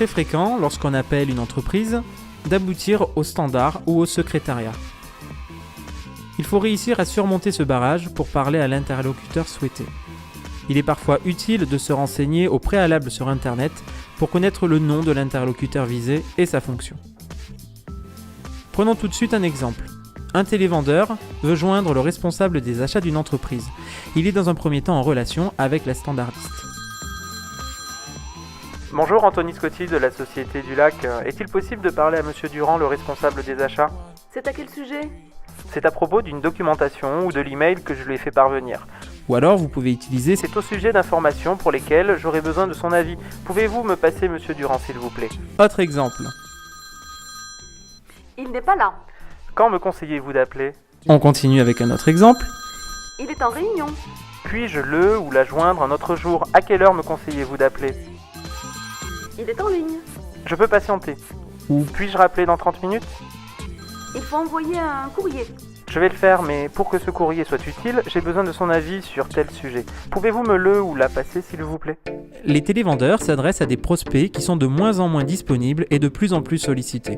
très fréquent, lorsqu'on appelle une entreprise, d'aboutir au standard ou au secrétariat. Il faut réussir à surmonter ce barrage pour parler à l'interlocuteur souhaité. Il est parfois utile de se renseigner au préalable sur Internet pour connaître le nom de l'interlocuteur visé et sa fonction. Prenons tout de suite un exemple. Un télévendeur veut joindre le responsable des achats d'une entreprise. Il est dans un premier temps en relation avec la standardiste. Bonjour, Anthony Scotti de la Société du Lac. Est-il possible de parler à Monsieur Durand, le responsable des achats ? C'est à quel sujet ? C'est à propos d'une documentation ou de l'email que je lui ai fait parvenir. Ou alors vous pouvez utiliser C'est au sujet d'informations pour lesquelles j'aurais besoin de son avis. Pouvez-vous me passer Monsieur Durand, s'il vous plaît ? Autre exemple. Il n'est pas là. Quand me conseillez-vous d'appeler ? On continue avec un autre exemple. Il est en réunion. Puis-je le ou la joindre un autre jour ? À quelle heure me conseillez-vous d'appeler ? Il est en ligne. Je peux patienter. Ou puis-je rappeler dans 30 minutes ? Il faut envoyer un courrier. Je vais le faire, mais pour que ce courrier soit utile, j'ai besoin de son avis sur tel sujet. Pouvez-vous me le ou la passer, s'il vous plaît ? Les télévendeurs s'adressent à des prospects qui sont de moins en moins disponibles et de plus en plus sollicités.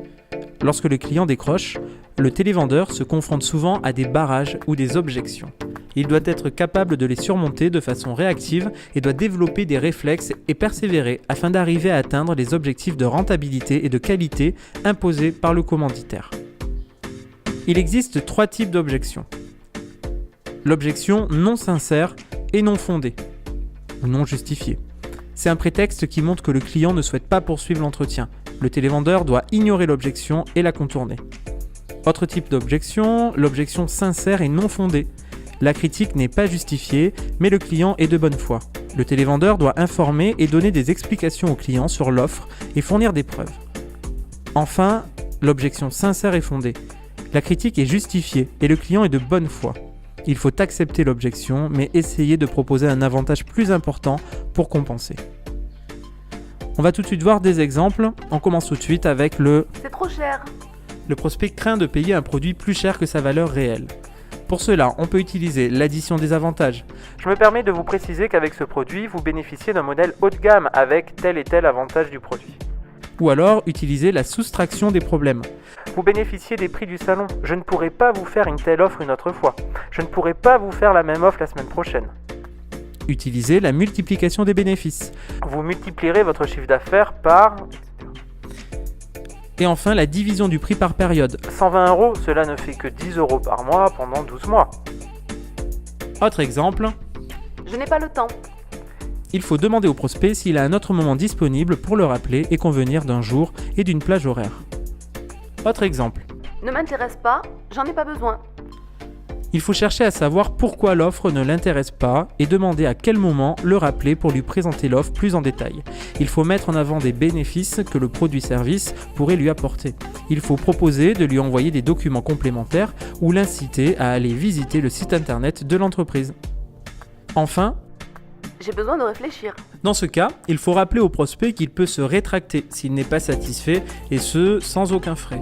Lorsque le client décroche, le télévendeur se confronte souvent à des barrages ou des objections. Il doit être capable de les surmonter de façon réactive et doit développer des réflexes et persévérer afin d'arriver à atteindre les objectifs de rentabilité et de qualité imposés par le commanditaire. Il existe 3 types d'objections. L'objection non sincère et non fondée, ou non justifiée. C'est un prétexte qui montre que le client ne souhaite pas poursuivre l'entretien. Le télévendeur doit ignorer l'objection et la contourner. Autre type d'objection, l'objection sincère et non fondée. La critique n'est pas justifiée, mais le client est de bonne foi. Le télévendeur doit informer et donner des explications au client sur l'offre et fournir des preuves. Enfin, l'objection sincère et fondée. La critique est justifiée et le client est de bonne foi. Il faut accepter l'objection, mais essayer de proposer un avantage plus important pour compenser. On va tout de suite voir des exemples. On commence tout de suite avec C'est trop cher. Le prospect craint de payer un produit plus cher que sa valeur réelle. Pour cela, on peut utiliser l'addition des avantages. Je me permets de vous préciser qu'avec ce produit, vous bénéficiez d'un modèle haut de gamme avec tel et tel avantage du produit. Ou alors utiliser la soustraction des problèmes. Vous bénéficiez des prix du salon. Je ne pourrai pas vous faire une telle offre une autre fois. Je ne pourrai pas vous faire la même offre la semaine prochaine. Utiliser la multiplication des bénéfices. Vous multiplierez votre chiffre d'affaires par... Et enfin, la division du prix par période. 120 €, cela ne fait que 10 € par mois pendant 12 mois. Autre exemple, Je n'ai pas le temps. il faut demander au prospect s'il a un autre moment disponible pour le rappeler et convenir d'un jour et d'une plage horaire. Autre exemple, Ne m'intéresse pas, j'en ai pas besoin. il faut chercher à savoir pourquoi l'offre ne l'intéresse pas et demander à quel moment le rappeler pour lui présenter l'offre plus en détail. Il faut mettre en avant des bénéfices que le produit-service pourrait lui apporter. Il faut proposer de lui envoyer des documents complémentaires ou l'inciter à aller visiter le site internet de l'entreprise. Enfin, J'ai besoin de réfléchir. dans ce cas, il faut rappeler au prospect qu'il peut se rétracter s'il n'est pas satisfait et ce, sans aucun frais.